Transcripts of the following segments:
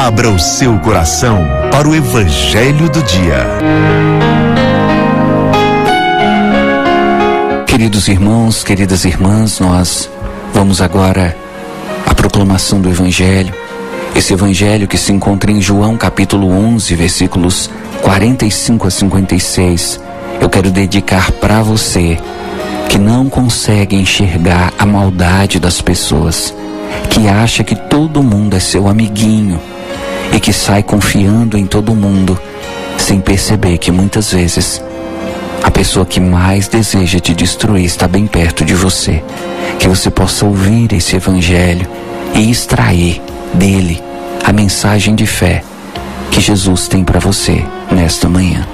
Abra o seu coração para o Evangelho do Dia. Queridos irmãos, queridas irmãs, nós vamos agora à proclamação do Evangelho. Esse Evangelho que se encontra em João capítulo 11, versículos 45 a 56. Eu quero dedicar para você que não consegue enxergar a maldade das pessoas, que acha que todo mundo é seu amiguinho e que sai confiando em todo mundo, sem perceber que muitas vezes a pessoa que mais deseja te destruir está bem perto de você. Que você possa ouvir esse Evangelho e extrair dele a mensagem de fé que Jesus tem para você nesta manhã.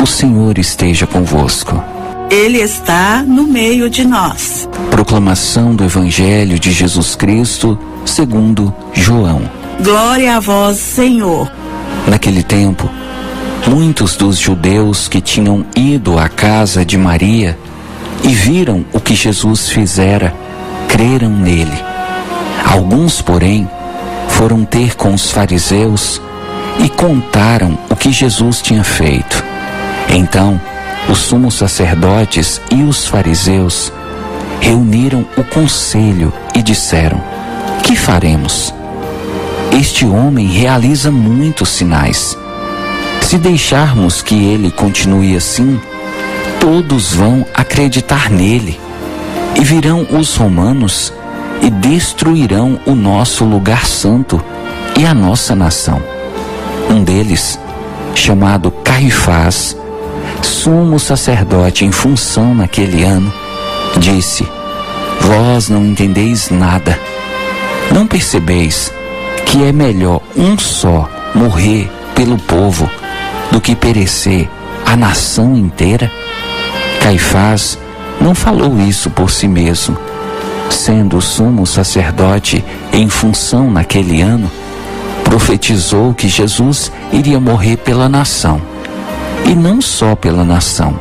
O Senhor esteja convosco. Ele está no meio de nós. Proclamação do Evangelho de Jesus Cristo segundo João. Glória a vós, Senhor. Naquele tempo, muitos dos judeus que tinham ido à casa de Maria e viram o que Jesus fizera, creram nele. Alguns, porém, foram ter com os fariseus e contaram o que Jesus tinha feito. Então, os sumos sacerdotes e os fariseus reuniram o conselho e disseram: que faremos? Este homem realiza muitos sinais. Se deixarmos que ele continue assim, todos vão acreditar nele. E virão os romanos e destruirão o nosso lugar santo e a nossa nação. Um deles, chamado Caifás, sumo sacerdote em função naquele ano, disse: vós não entendeis nada. Não percebeis que é melhor um só morrer pelo povo do que perecer a nação inteira? Caifás não falou isso por si mesmo. Sendo sumo sacerdote em função naquele ano, profetizou que Jesus iria morrer pela nação. E não só pela nação,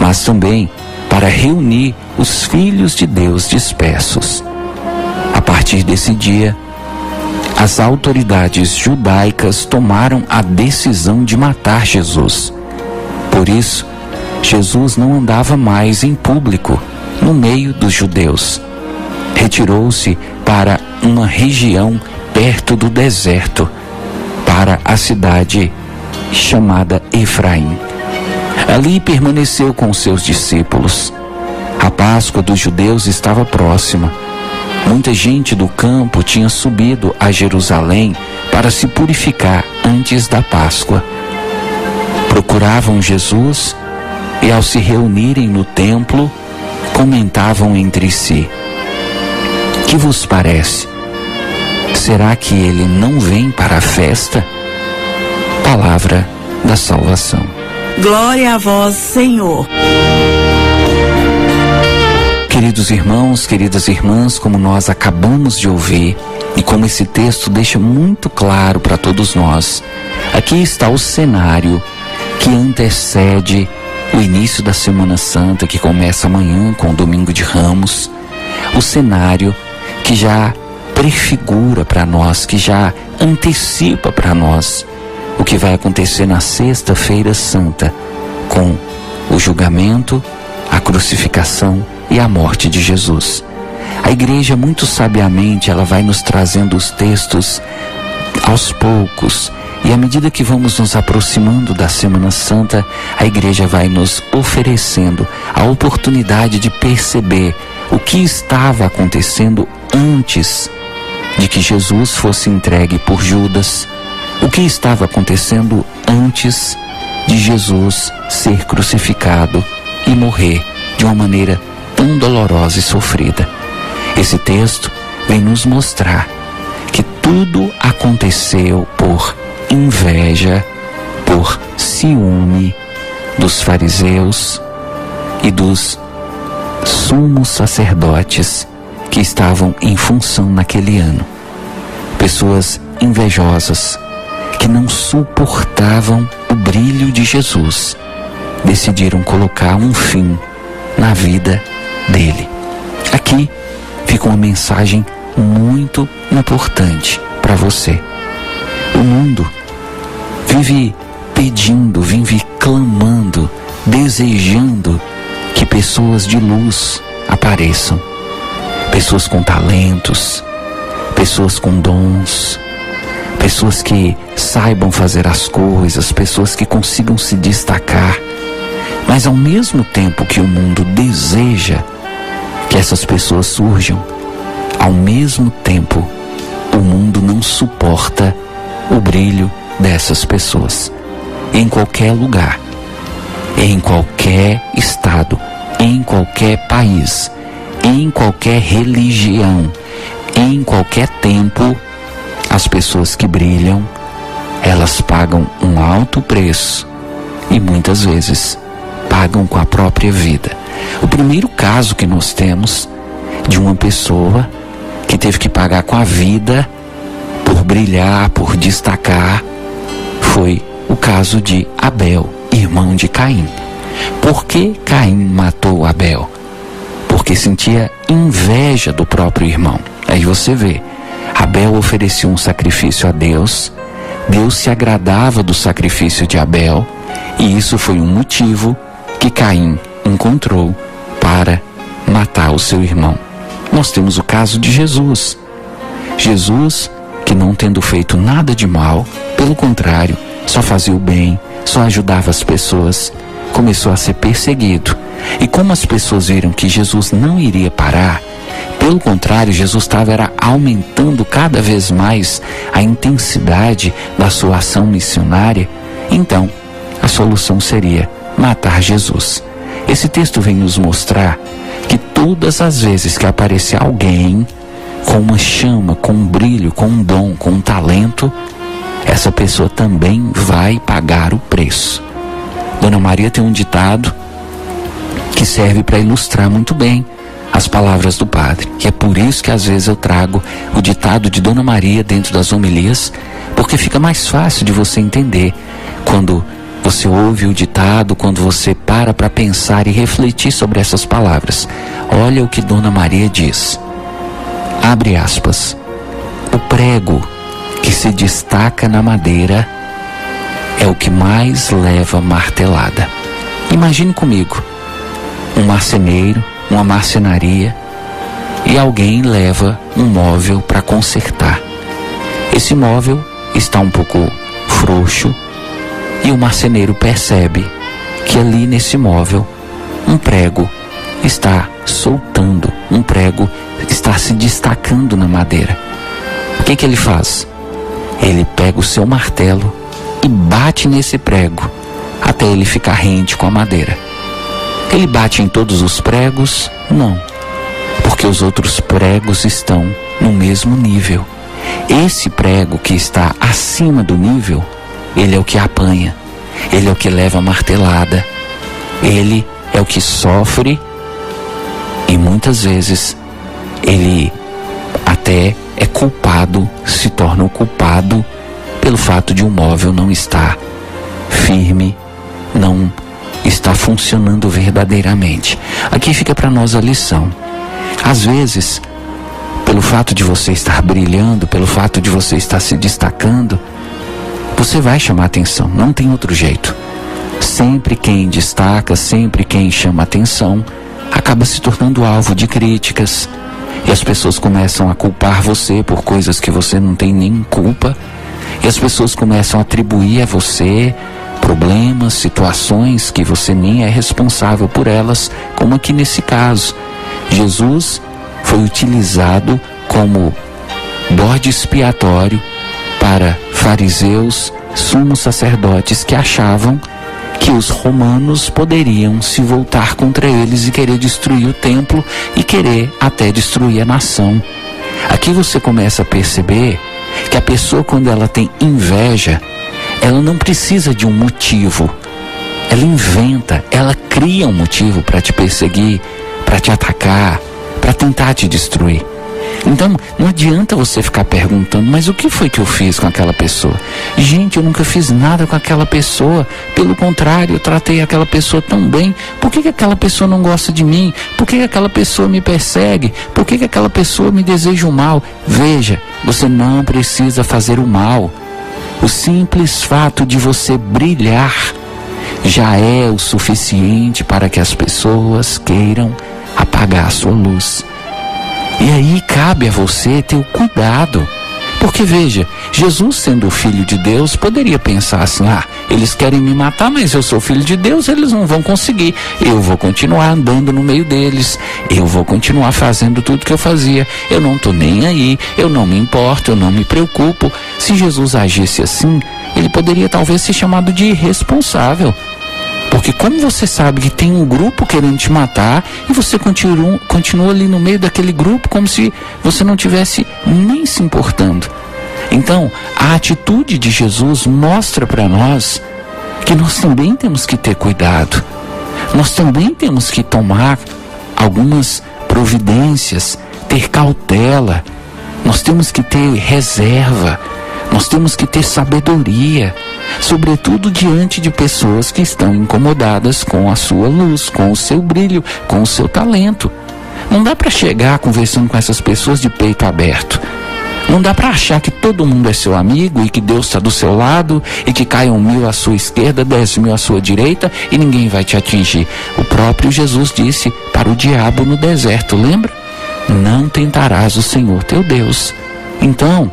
mas também para reunir os filhos de Deus dispersos. A partir desse dia, as autoridades judaicas tomaram a decisão de matar Jesus. Por isso, Jesus não andava mais em público no meio dos judeus. Retirou-se para uma região perto do deserto, para a cidade chamada Efraim. Ali permaneceu com seus discípulos. A Páscoa dos judeus estava próxima. Muita gente do campo tinha subido a Jerusalém para se purificar antes da Páscoa. Procuravam Jesus e, ao se reunirem no templo, comentavam entre si: que vos parece? Será que ele não vem para a festa? Palavra da salvação. Glória a vós, Senhor. Queridos irmãos, queridas irmãs, como nós acabamos de ouvir e como esse texto deixa muito claro para todos nós, aqui está o cenário que antecede o início da Semana Santa, que começa amanhã com o Domingo de Ramos. O cenário que já prefigura para nós, que já antecipa para nós o que vai acontecer na Sexta-feira Santa, com o julgamento, a crucificação e a morte de Jesus. A igreja, muito sabiamente, ela vai nos trazendo os textos aos poucos, e à medida que vamos nos aproximando da Semana Santa, a igreja vai nos oferecendo a oportunidade de perceber o que estava acontecendo antes de que Jesus fosse entregue por Judas, o que estava acontecendo antes de Jesus ser crucificado e morrer de uma maneira tão dolorosa e sofrida. Esse texto vem nos mostrar que tudo aconteceu por inveja, por ciúme dos fariseus e dos sumos sacerdotes que estavam em função naquele ano. Pessoas invejosas que não suportavam o brilho de Jesus decidiram colocar um fim na vida dele. Aqui fica uma mensagem muito importante para você. O mundo vive pedindo, vive clamando, desejando que pessoas de luz apareçam. Pessoas com talentos, pessoas com dons, pessoas que saibam fazer as coisas, pessoas que consigam se destacar. Mas ao mesmo tempo que o mundo deseja que essas pessoas surjam, ao mesmo tempo o mundo não suporta o brilho dessas pessoas. Em qualquer lugar, em qualquer estado, em qualquer país, em qualquer religião, em qualquer tempo, as pessoas que brilham, elas pagam um alto preço e muitas vezes pagam com a própria vida. O primeiro caso que nós temos de uma pessoa que teve que pagar com a vida por brilhar, por destacar, foi o caso de Abel, irmão de Caim. Por que Caim matou Abel? Porque sentia inveja do próprio irmão. Aí você vê, Abel oferecia um sacrifício a Deus, Deus se agradava do sacrifício de Abel, e isso foi um motivo que Caim encontrou para matar o seu irmão. Nós temos o caso de Jesus. Jesus, que não tendo feito nada de mal, pelo contrário, só fazia o bem, só ajudava as pessoas, começou a ser perseguido. E como as pessoas viram que Jesus não iria parar, pelo contrário, Jesus estava aumentando cada vez mais a intensidade da sua ação missionária, então a solução seria matar Jesus. Esse texto vem nos mostrar que todas as vezes que aparecer alguém com uma chama, com um brilho, com um dom, com um talento, essa pessoa também vai pagar o preço. Dona Maria tem um ditado que serve para ilustrar muito bem as palavras do padre. E é por isso que às vezes eu trago o ditado de Dona Maria dentro das homilias, porque fica mais fácil de você entender quando você ouve o ditado, quando você para pensar e refletir sobre essas palavras. Olha o que Dona Maria diz. Abre aspas. O prego que se destaca na madeira é o que mais leva martelada. Imagine comigo, um marceneiro, uma marcenaria, e alguém leva um móvel para consertar. Esse móvel está um pouco frouxo e o marceneiro percebe que ali nesse móvel um prego está soltando, um prego está se destacando na madeira. O que ele faz? Ele pega o seu martelo e bate nesse prego até ele ficar rente com a madeira. Ele bate em todos os pregos? Não, porque os outros pregos estão no mesmo nível. Esse prego que está acima do nível, ele é o que apanha, ele é o que leva a martelada, ele é o que sofre e muitas vezes ele até é culpado, se torna o culpado pelo fato de um móvel não estar firme, não está funcionando verdadeiramente. Aqui fica para nós a lição. Às vezes, pelo fato de você estar brilhando, pelo fato de você estar se destacando, você vai chamar atenção, não tem outro jeito. Sempre quem destaca, sempre quem chama atenção, acaba se tornando alvo de críticas. E as pessoas começam a culpar você por coisas que você não tem nem culpa. E as pessoas começam a atribuir a você problemas, situações que você nem é responsável por elas, como aqui nesse caso. Jesus foi utilizado como bode expiatório para fariseus, sumos sacerdotes que achavam que os romanos poderiam se voltar contra eles e querer destruir o templo e querer até destruir a nação. Aqui você começa a perceber que a pessoa, quando ela tem inveja, ela não precisa de um motivo. Ela inventa, ela cria um motivo para te perseguir, para te atacar, para tentar te destruir. Então, não adianta você ficar perguntando, mas o que foi que eu fiz com aquela pessoa? Gente, eu nunca fiz nada com aquela pessoa. Pelo contrário, eu tratei aquela pessoa tão bem. Por que aquela pessoa não gosta de mim? Por que aquela pessoa me persegue? Por que aquela pessoa me deseja o mal? Veja, você não precisa fazer o mal. O simples fato de você brilhar já é o suficiente para que as pessoas queiram apagar a sua luz. E aí cabe a você ter o cuidado. Porque veja, Jesus, sendo o Filho de Deus, poderia pensar assim: eles querem me matar, mas eu sou filho de Deus, eles não vão conseguir. Eu vou continuar andando no meio deles, eu vou continuar fazendo tudo que eu fazia. Eu não estou nem aí, eu não me importo, eu não me preocupo. Se Jesus agisse assim, ele poderia talvez ser chamado de irresponsável. Porque como você sabe que tem um grupo querendo te matar e você continua ali no meio daquele grupo como se você não tivesse nem se importando. Então, a atitude de Jesus mostra para nós que nós também temos que ter cuidado. Nós também temos que tomar algumas providências, ter cautela. Nós temos que ter reserva. Nós temos que ter sabedoria, sobretudo diante de pessoas que estão incomodadas com a sua luz, com o seu brilho, com o seu talento. Não dá para chegar conversando com essas pessoas de peito aberto. Não dá para achar que todo mundo é seu amigo e que Deus está do seu lado e que caiam 1000 à sua esquerda, 10.000 à sua direita e ninguém vai te atingir. O próprio Jesus disse para o diabo no deserto, lembra? Não tentarás o Senhor teu Deus. Então,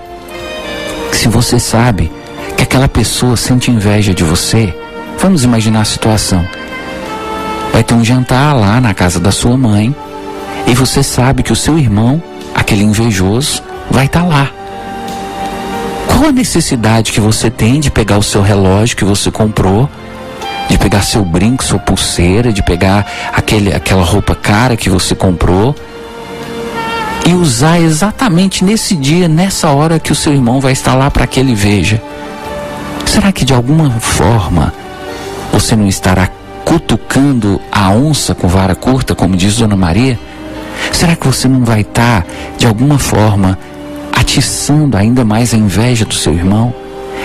se você sabe que aquela pessoa sente inveja de você, vamos imaginar a situação. Vai ter um jantar lá na casa da sua mãe e você sabe que o seu irmão, aquele invejoso, vai estar lá. Qual a necessidade que você tem de pegar o seu relógio que você comprou, de pegar seu brinco, sua pulseira, de pegar aquela roupa cara que você comprou e usar exatamente nesse dia, nessa hora que o seu irmão vai estar lá para que ele veja? Será que de alguma forma você não estará cutucando a onça com vara curta, como diz Dona Maria? Será que você não vai estar, de alguma forma, atiçando ainda mais a inveja do seu irmão?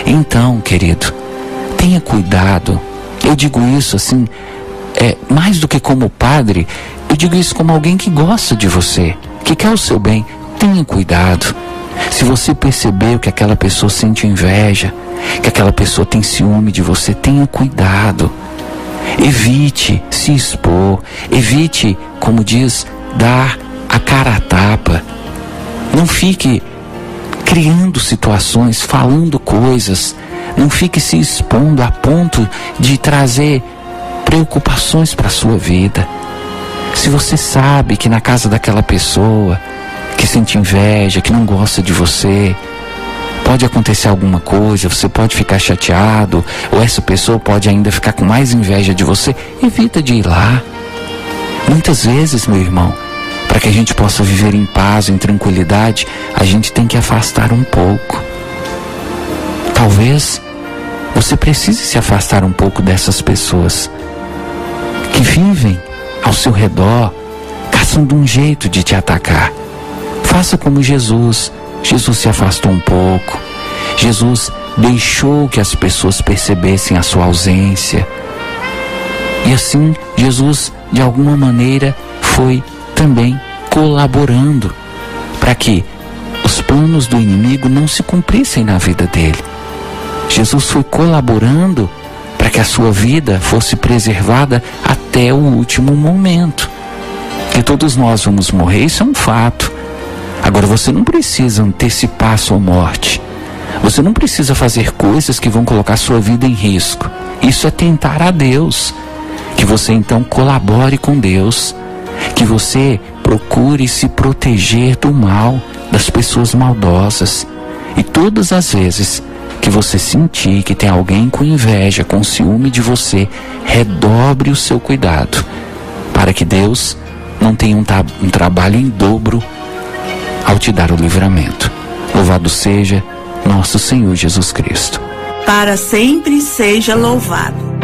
Então, querido, tenha cuidado. Eu digo isso assim, mais do que como padre, eu digo isso como alguém que gosta de você, que quer o seu bem. Tenha cuidado. Se você percebeu que aquela pessoa sente inveja, que aquela pessoa tem ciúme de você, tenha cuidado. Evite se expor, evite, como diz, dar a cara a tapa. Não fique criando situações, falando coisas, não fique se expondo a ponto de trazer preocupações para a sua vida. Se você sabe que na casa daquela pessoa que sente inveja, que não gosta de você, pode acontecer alguma coisa, você pode ficar chateado, ou essa pessoa pode ainda ficar com mais inveja de você, evita de ir lá. Muitas vezes, meu irmão, para que a gente possa viver em paz, em tranquilidade, a gente tem que afastar um pouco. Talvez você precise se afastar um pouco dessas pessoas que vivem ao seu redor, caçando um jeito de te atacar. Faça como Jesus. Jesus se afastou um pouco. Jesus deixou que as pessoas percebessem a sua ausência. E assim, Jesus, de alguma maneira, foi também colaborando para que os planos do inimigo não se cumprissem na vida dele. Jesus foi colaborando para que a sua vida fosse preservada até o último momento. Que todos nós vamos morrer, isso é um fato. Agora, você não precisa antecipar a sua morte. Você não precisa fazer coisas que vão colocar sua vida em risco. Isso é tentar a Deus. Que você então colabore com Deus. Que você procure se proteger do mal, das pessoas maldosas. E todas as vezes que você sentir que tem alguém com inveja, com ciúme de você, redobre o seu cuidado, para que Deus não tenha um trabalho em dobro ao te dar o livramento. Louvado seja nosso Senhor Jesus Cristo. Para sempre seja louvado.